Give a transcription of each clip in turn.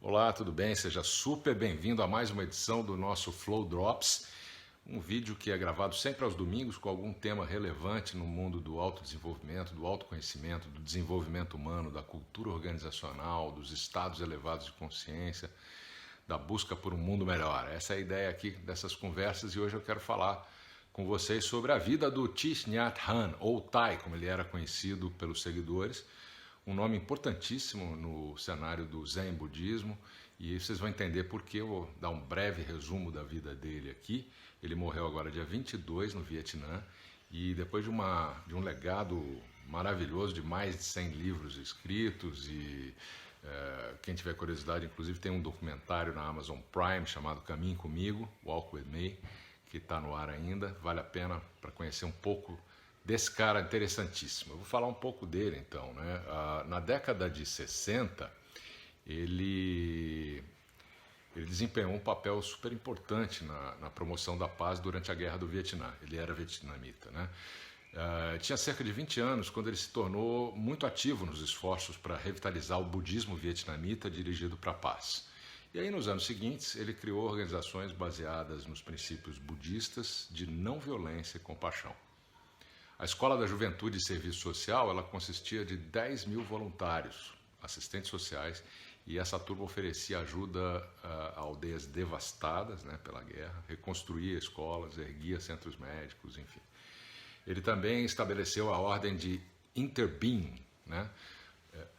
Olá, tudo bem? Seja super bem-vindo a mais uma edição do nosso Flow Drops, um vídeo que é gravado sempre aos domingos com algum tema relevante no mundo do autodesenvolvimento, do autoconhecimento, do desenvolvimento humano, da cultura organizacional, dos estados elevados de consciência, da busca por um mundo melhor. Essa é a ideia aqui dessas conversas e hoje eu quero falar com vocês sobre a vida do Thich Nhat Hanh, ou Thich, como ele era conhecido pelos seguidores, um nome importantíssimo no cenário do Zen budismo, e vocês vão entender por que eu vou dar um breve resumo da vida dele aqui. Ele morreu agora dia 22 no Vietnã, e depois de um legado maravilhoso de mais de 100 livros escritos, e quem tiver curiosidade, inclusive tem um documentário na Amazon Prime chamado Caminhe Comigo, Walk With Me, que está no ar ainda, vale a pena para conhecer um pouco desse cara interessantíssimo. Eu vou falar um pouco dele então, né? Na década de 60, ele desempenhou um papel super importante na promoção da paz durante a Guerra do Vietnã. Ele era vietnamita, né? Tinha cerca de 20 anos quando ele se tornou muito ativo nos esforços para revitalizar o budismo vietnamita dirigido para a paz. E aí, nos anos seguintes, ele criou organizações baseadas nos princípios budistas de não violência e compaixão. A Escola da Juventude e Serviço Social, ela consistia de 10 mil voluntários, assistentes sociais, e essa turma oferecia ajuda a aldeias devastadas, né, pela guerra, reconstruía escolas, erguia centros médicos, enfim. Ele também estabeleceu a ordem de Interbeing, né,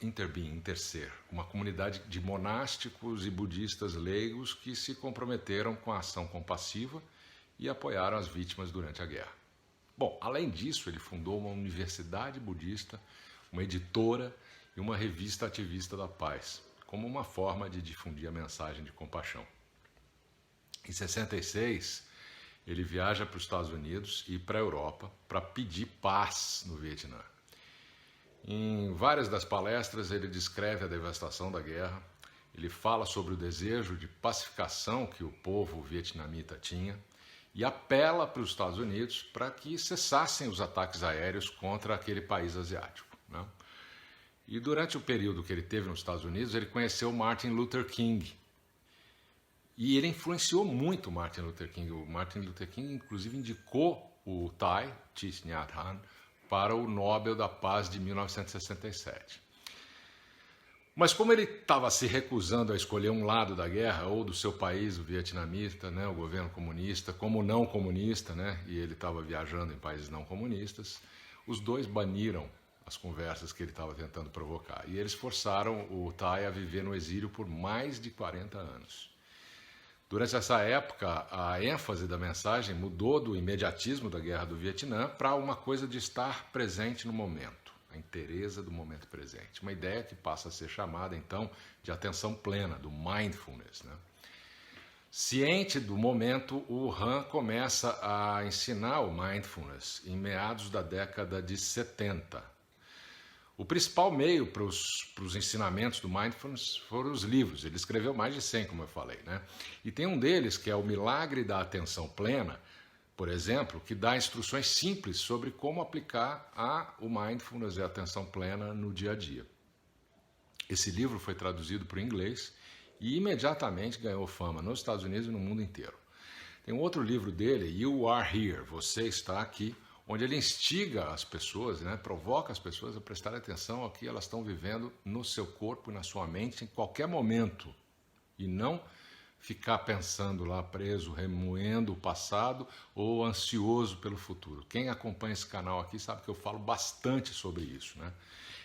Interser, uma comunidade de monásticos e budistas leigos que se comprometeram com a ação compassiva e apoiaram as vítimas durante a guerra. Bom, além disso, ele fundou uma universidade budista, uma editora e uma revista ativista da paz, como uma forma de difundir a mensagem de compaixão. Em 66, ele viaja para os Estados Unidos e para a Europa para pedir paz no Vietnã. Em várias das palestras, ele descreve a devastação da guerra, ele fala sobre o desejo de pacificação que o povo vietnamita tinha, e apela para os Estados Unidos para que cessassem os ataques aéreos contra aquele país asiático, né? E durante o período que ele teve nos Estados Unidos, ele conheceu Martin Luther King. E ele influenciou muito Martin Luther King. O Martin Luther King, inclusive, indicou o Thich Nhat Hanh para o Nobel da Paz de 1967. Mas como ele estava se recusando a escolher um lado da guerra, ou do seu país, o vietnamita, né, o governo comunista, como não comunista, né, e ele estava viajando em países não comunistas, os dois baniram as conversas que ele estava tentando provocar. E eles forçaram o Thich a viver no exílio por mais de 40 anos. Durante essa época, a ênfase da mensagem mudou do imediatismo da guerra do Vietnã para uma coisa de estar presente no momento, a inteireza do momento presente. Uma ideia que passa a ser chamada, então, de atenção plena, do mindfulness, né? Ciente do momento, o Han começa a ensinar o mindfulness em meados da década de 70. O principal meio para os ensinamentos do mindfulness foram os livros. Ele escreveu mais de 100, como eu falei, né? E tem um deles que é O Milagre da Atenção Plena, por exemplo, que dá instruções simples sobre como aplicar o mindfulness e a atenção plena no dia a dia. Esse livro foi traduzido para o inglês e imediatamente ganhou fama nos Estados Unidos e no mundo inteiro. Tem um outro livro dele, You Are Here, Você Está Aqui, onde ele instiga as pessoas, né, provoca as pessoas a prestarem atenção ao que elas estão vivendo no seu corpo e na sua mente em qualquer momento, e não ficar pensando lá preso, remoendo o passado ou ansioso pelo futuro. Quem acompanha esse canal aqui sabe que eu falo bastante sobre isso, né?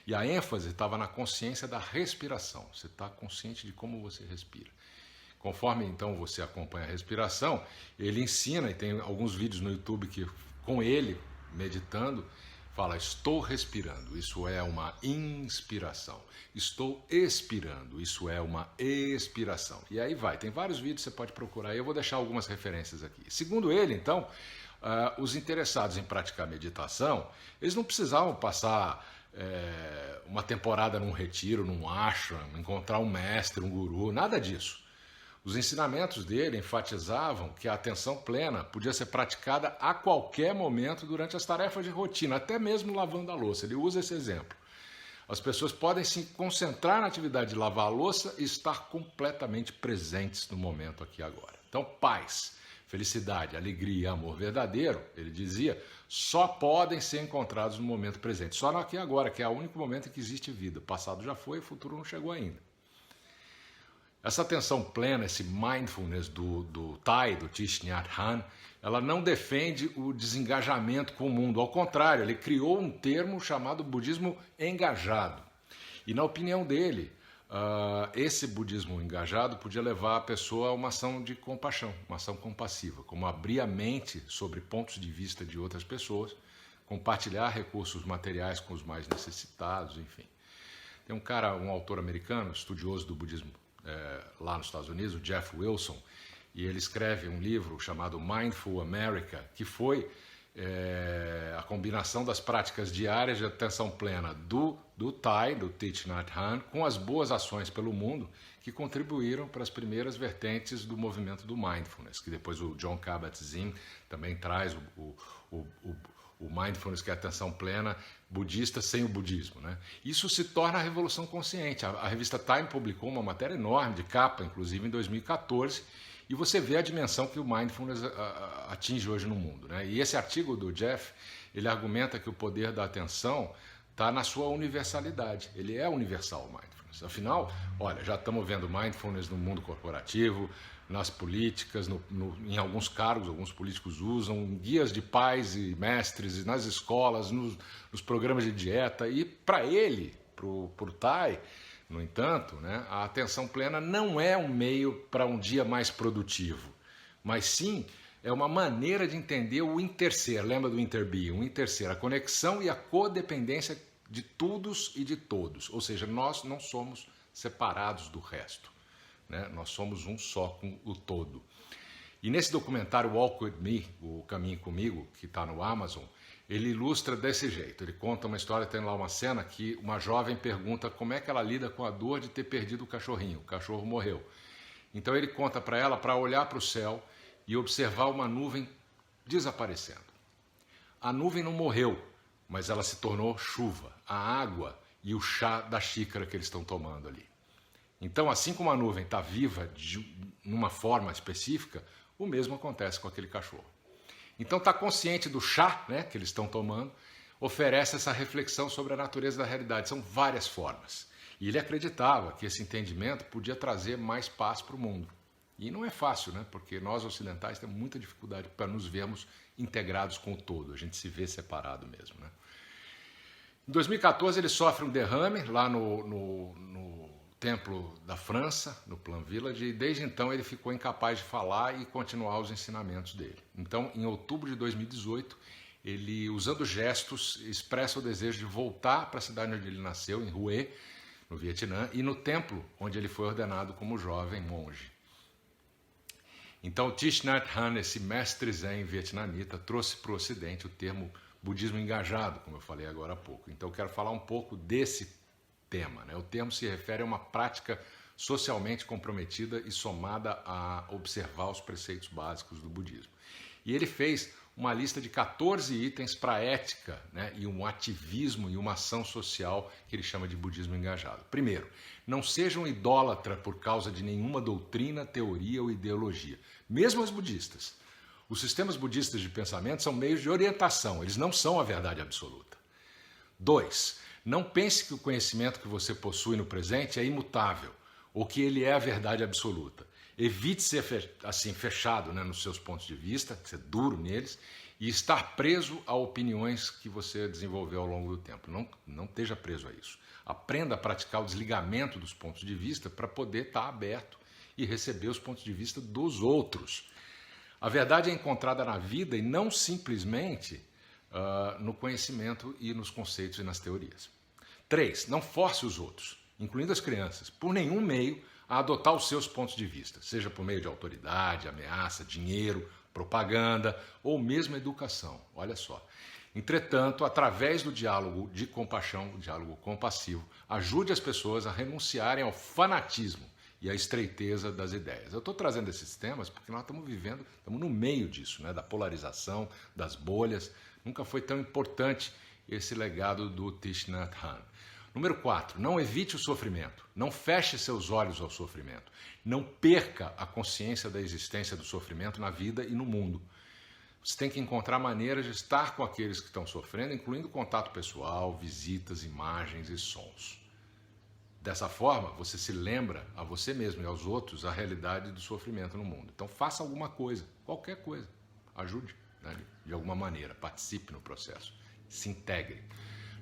E a ênfase estava na consciência da respiração. Você está consciente de como você respira. Conforme então você acompanha a respiração, ele ensina, e tem alguns vídeos no YouTube que com ele meditando, fala: estou respirando, isso é uma inspiração. Estou expirando, isso é uma expiração. E aí vai, tem vários vídeos que você pode procurar, eu vou deixar algumas referências aqui. Segundo ele, então, os interessados em praticar meditação, eles não precisavam passar uma temporada num retiro, num ashram, encontrar um mestre, um guru, nada disso. Os ensinamentos dele enfatizavam que a atenção plena podia ser praticada a qualquer momento durante as tarefas de rotina, até mesmo lavando a louça. Ele usa esse exemplo. as pessoas podem se concentrar na atividade de lavar a louça e estar completamente presentes no momento aqui e agora. Então, paz, felicidade, alegria e amor verdadeiro, ele dizia, só podem ser encontrados no momento presente. Só no aqui e agora, que é o único momento em que existe vida. O passado já foi, o futuro não chegou ainda. Essa atenção plena, esse mindfulness do Thai, do Thich Nhat Hanh, ela não defende o desengajamento com o mundo. Ao contrário, ele criou um termo chamado budismo engajado. E na opinião dele, esse budismo engajado podia levar a pessoa a uma ação de compaixão, uma ação compassiva, como abrir a mente sobre pontos de vista de outras pessoas, compartilhar recursos materiais com os mais necessitados, enfim. Tem um autor americano, estudioso do budismo lá nos Estados Unidos, o Jeff Wilson, e ele escreve um livro chamado Mindful America, que foi a combinação das práticas diárias de atenção plena do Thai, do Thich Nhat Hanh, com as boas ações pelo mundo que contribuíram para as primeiras vertentes do movimento do mindfulness, que depois o Jon Kabat-Zinn também traz o mindfulness, que é a atenção plena budista sem o budismo, né? Isso se torna a revolução consciente. A revista Time publicou uma matéria enorme, de capa, inclusive, em 2014, e você vê a dimensão que o mindfulness atinge hoje no mundo, né? E esse artigo do Jeff, ele argumenta que o poder da atenção está na sua universalidade. Ele é universal, o mindfulness. Afinal, olha, já estamos vendo mindfulness no mundo corporativo, nas políticas, em alguns cargos, alguns políticos usam, guias de pais e mestres, nas escolas, nos programas de dieta. E para ele, para o Thai, no entanto, né, a atenção plena não é um meio para um dia mais produtivo, mas sim é uma maneira de entender o interser. Lembra do interbeing? O interser, a conexão e a codependência de todos e de todos. Ou seja, nós não somos separados do resto. Né? Nós somos um só com o todo. E nesse documentário Walk With Me, o Caminho Comigo, que está no Amazon, ele ilustra desse jeito. Ele conta uma história, tem lá uma cena que uma jovem pergunta como é que ela lida com a dor de ter perdido o cachorrinho. O cachorro morreu. Então ele conta para ela para olhar para o céu e observar uma nuvem desaparecendo. A nuvem não morreu, mas ela se tornou chuva, a água e o chá da xícara que eles estão tomando ali. Então, assim como a nuvem está viva numa forma específica, o mesmo acontece com aquele cachorro. Então, estar consciente do chá, né, que eles estão tomando, oferece essa reflexão sobre a natureza da realidade. São várias formas. E ele acreditava que esse entendimento podia trazer mais paz para o mundo. E não é fácil, né, porque nós ocidentais temos muita dificuldade para nos vermos integrados com o todo. A gente se vê separado mesmo, né? Em 2014, ele sofre um derrame lá no templo da França, no Plan Village, e desde então ele ficou incapaz de falar e continuar os ensinamentos dele. Então, em outubro de 2018, ele, usando gestos, expressa o desejo de voltar para a cidade onde ele nasceu, em Hue, no Vietnã, e no templo onde ele foi ordenado como jovem monge. Então, Thich Nhat Hanh, esse mestre zen vietnamita, trouxe para o Ocidente o termo budismo engajado, como eu falei agora há pouco. Então, eu quero falar um pouco desse tema, né? O termo se refere a uma prática socialmente comprometida e somada a observar os preceitos básicos do budismo. E ele fez uma lista de 14 itens para a ética, né, e um ativismo e uma ação social que ele chama de budismo engajado. Primeiro, não seja um idólatra por causa de nenhuma doutrina, teoria ou ideologia, mesmo as budistas. Os sistemas budistas de pensamento são meios de orientação, eles não são a verdade absoluta. 2. Não pense que o conhecimento que você possui no presente é imutável, ou que ele é a verdade absoluta. Evite ser assim, fechado, né, nos seus pontos de vista, ser duro neles, e estar preso a opiniões que você desenvolveu ao longo do tempo. Não esteja preso a isso. Aprenda a praticar o desligamento dos pontos de vista para poder estar aberto e receber os pontos de vista dos outros. A verdade é encontrada na vida e não simplesmente no conhecimento e nos conceitos e nas teorias. 3. Não force os outros, incluindo as crianças, por nenhum meio a adotar os seus pontos de vista, seja por meio de autoridade, ameaça, dinheiro, propaganda ou mesmo educação. Olha só. Entretanto, através do diálogo de compaixão, o diálogo compassivo, ajude as pessoas a renunciarem ao fanatismo e à estreiteza das ideias. Eu estou trazendo esses temas porque nós estamos no meio disso, né, da polarização, das bolhas. Nunca foi tão importante esse legado do Thich Nhat Hanh. Número 4, não evite o sofrimento. Não feche seus olhos ao sofrimento. Não perca a consciência da existência do sofrimento na vida e no mundo. Você tem que encontrar maneiras de estar com aqueles que estão sofrendo, incluindo contato pessoal, visitas, imagens e sons. Dessa forma, você se lembra a você mesmo e aos outros a realidade do sofrimento no mundo. Então faça alguma coisa, qualquer coisa. Ajude, né, de alguma maneira, participe no processo, se integre.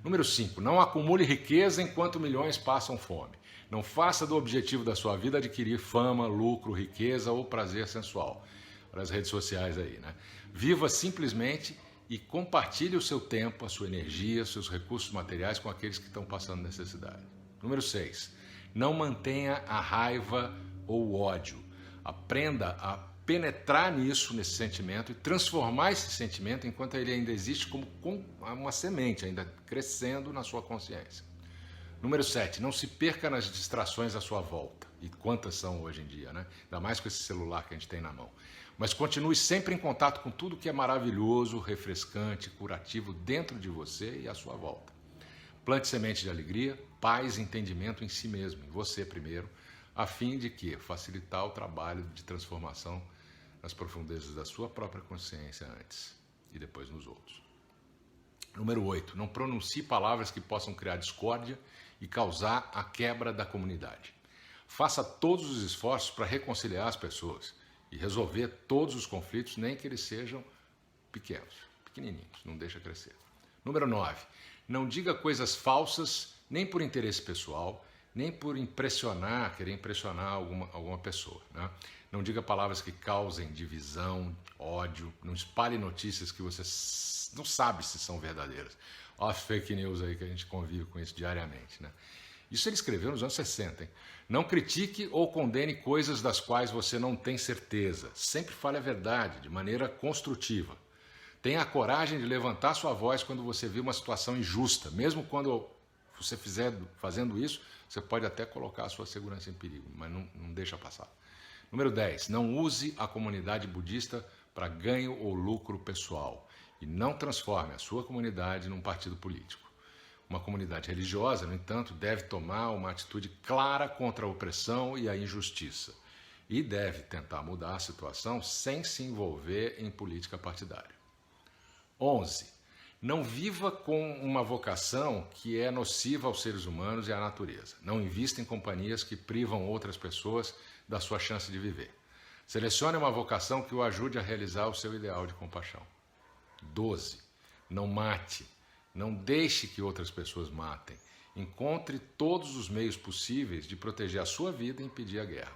Número 5, não acumule riqueza enquanto milhões passam fome. Não faça do objetivo da sua vida adquirir fama, lucro, riqueza ou prazer sensual. Para as redes sociais aí, né? Viva simplesmente e compartilhe o seu tempo, a sua energia, seus recursos materiais com aqueles que estão passando necessidade. Número 6, não mantenha a raiva ou o ódio. Aprenda a penetrar nesse sentimento e transformar esse sentimento enquanto ele ainda existe como uma semente, ainda crescendo na sua consciência. Número 7, não se perca nas distrações à sua volta. E quantas são hoje em dia, né? Ainda mais com esse celular que a gente tem na mão. Mas continue sempre em contato com tudo que é maravilhoso, refrescante, curativo dentro de você e à sua volta. Plante semente de alegria, paz e entendimento em si mesmo, em você primeiro, a fim de que facilitar o trabalho de transformação nas profundezas da sua própria consciência antes e depois nos outros. Número 8, não pronuncie palavras que possam criar discórdia e causar a quebra da comunidade. Faça todos os esforços para reconciliar as pessoas e resolver todos os conflitos, nem que eles sejam pequenos, pequenininhos, não deixa crescer. Número 9, não diga coisas falsas, nem por interesse pessoal, nem por querer impressionar alguma pessoa, né? Não diga palavras que causem divisão, ódio, não espalhe notícias que você não sabe se são verdadeiras. Olha as fake news aí que a gente convive com isso diariamente, né? Isso ele escreveu nos anos 60, hein? Não critique ou condene coisas das quais você não tem certeza. Sempre fale a verdade, de maneira construtiva. Tenha a coragem de levantar sua voz quando você vê uma situação injusta. Mesmo quando você fazendo isso, você pode até colocar a sua segurança em perigo, mas não deixa passar. Número 10. Não use a comunidade budista para ganho ou lucro pessoal. E não transforme a sua comunidade num partido político. Uma comunidade religiosa, no entanto, deve tomar uma atitude clara contra a opressão e a injustiça. E deve tentar mudar a situação sem se envolver em política partidária. 11. Não viva com uma vocação que é nociva aos seres humanos e à natureza. Não invista em companhias que privam outras pessoas da sua chance de viver. Selecione uma vocação que o ajude a realizar o seu ideal de compaixão. 12. Não mate. Não deixe que outras pessoas matem. Encontre todos os meios possíveis de proteger a sua vida e impedir a guerra.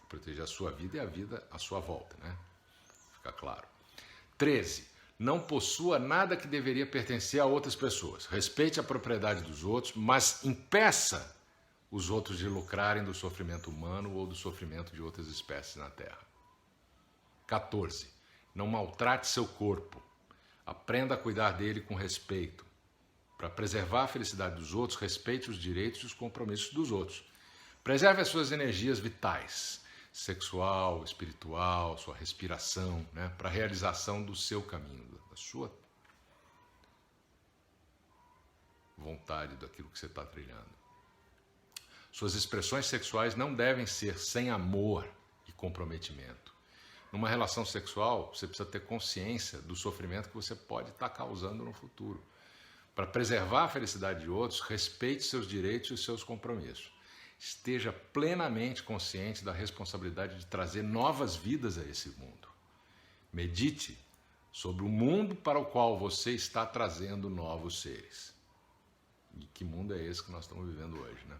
Proteger a sua vida e a vida à sua volta, né? Fica claro. 13. Não possua nada que deveria pertencer a outras pessoas. Respeite a propriedade dos outros, mas impeça os outros de lucrarem do sofrimento humano ou do sofrimento de outras espécies na Terra. 14. Não maltrate seu corpo. Aprenda a cuidar dele com respeito. Para preservar a felicidade dos outros, respeite os direitos e os compromissos dos outros. Preserve as suas energias vitais, sexual, espiritual, sua respiração, né, para a realização do seu caminho, da sua vontade, daquilo que você está trilhando. Suas expressões sexuais não devem ser sem amor e comprometimento. Numa relação sexual, você precisa ter consciência do sofrimento que você pode estar causando no futuro. Para preservar a felicidade de outros, respeite seus direitos e seus compromissos. Esteja plenamente consciente da responsabilidade de trazer novas vidas a esse mundo. Medite sobre o mundo para o qual você está trazendo novos seres. E que mundo é esse que nós estamos vivendo hoje, né?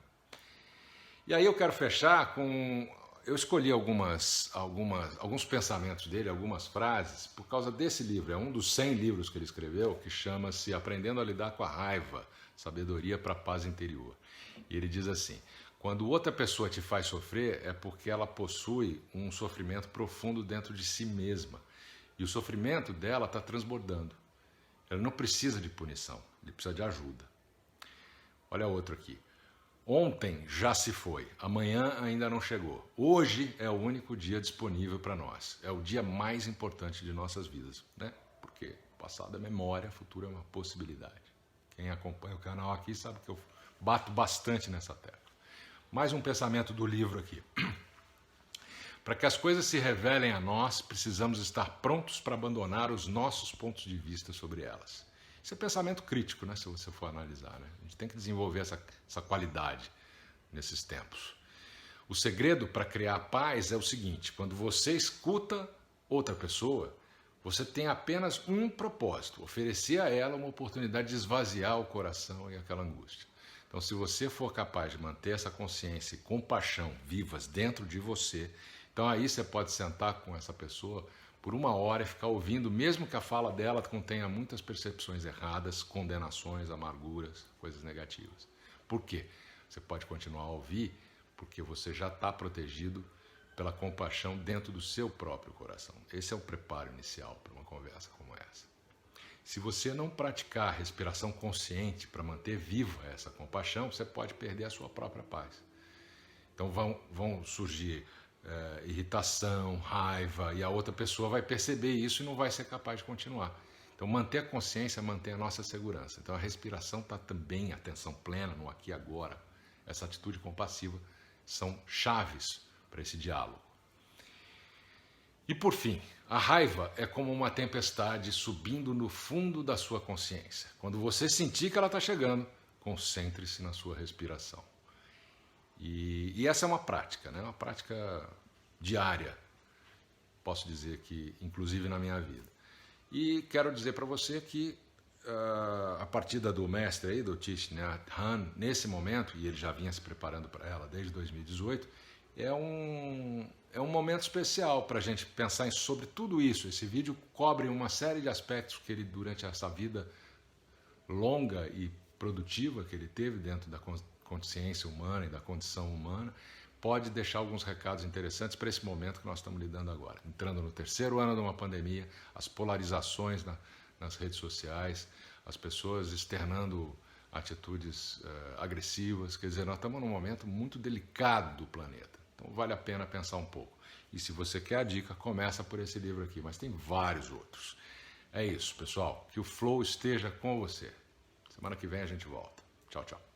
E aí eu quero fechar com... Eu escolhi alguns pensamentos dele, algumas frases, por causa desse livro. É um dos 100 livros que ele escreveu, que chama-se Aprendendo a Lidar com a Raiva, Sabedoria para a Paz Interior. E ele diz assim: quando outra pessoa te faz sofrer, é porque ela possui um sofrimento profundo dentro de si mesma. E o sofrimento dela está transbordando. Ela não precisa de punição, ele precisa de ajuda. Olha outro aqui. Ontem já se foi, amanhã ainda não chegou. Hoje é o único dia disponível para nós. É o dia mais importante de nossas vidas, né? Porque o passado é memória, o futuro é uma possibilidade. Quem acompanha o canal aqui sabe que eu bato bastante nessa tecla. Mais um pensamento do livro aqui. Para que as coisas se revelem a nós, precisamos estar prontos para abandonar os nossos pontos de vista sobre elas. Isso é pensamento crítico, né, se você for analisar. Né? A gente tem que desenvolver essa qualidade nesses tempos. O segredo para criar paz é o seguinte: quando você escuta outra pessoa, você tem apenas um propósito: oferecer a ela uma oportunidade de esvaziar o coração e aquela angústia. Então, se você for capaz de manter essa consciência e compaixão vivas dentro de você, então aí você pode sentar com essa pessoa por 1 hora e ficar ouvindo, mesmo que a fala dela contenha muitas percepções erradas, condenações, amarguras, coisas negativas. Por quê? Você pode continuar a ouvir porque você já está protegido pela compaixão dentro do seu próprio coração. Esse é o preparo inicial para uma conversa como essa. Se você não praticar a respiração consciente para manter viva essa compaixão, você pode perder a sua própria paz. Então vão surgir irritação, raiva, e a outra pessoa vai perceber isso e não vai ser capaz de continuar. Então manter a consciência, manter a nossa segurança. Então a respiração está também, atenção plena no aqui e agora. Essa atitude compassiva são chaves para esse diálogo. E por fim, a raiva é como uma tempestade subindo no fundo da sua consciência. Quando você sentir que ela está chegando, concentre-se na sua respiração. E essa é uma prática, né? Uma prática diária, posso dizer que, inclusive na minha vida. E quero dizer para você que a partida do mestre aí, do Thich Nhat Hanh, nesse momento, e ele já vinha se preparando para ela desde 2018, é um momento especial para a gente pensar sobre tudo isso. Esse vídeo cobre uma série de aspectos que ele, durante essa vida longa e produtiva que ele teve dentro da consciência humana e da condição humana, pode deixar alguns recados interessantes para esse momento que nós estamos lidando agora. Entrando no 3º ano de uma pandemia, as polarizações nas redes sociais, as pessoas externando atitudes agressivas. Quer dizer, nós estamos num momento muito delicado do planeta. Então vale a pena pensar um pouco. E se você quer a dica, começa por esse livro aqui, mas tem vários outros. É isso, pessoal. Que o flow esteja com você. Semana que vem a gente volta. Tchau, tchau.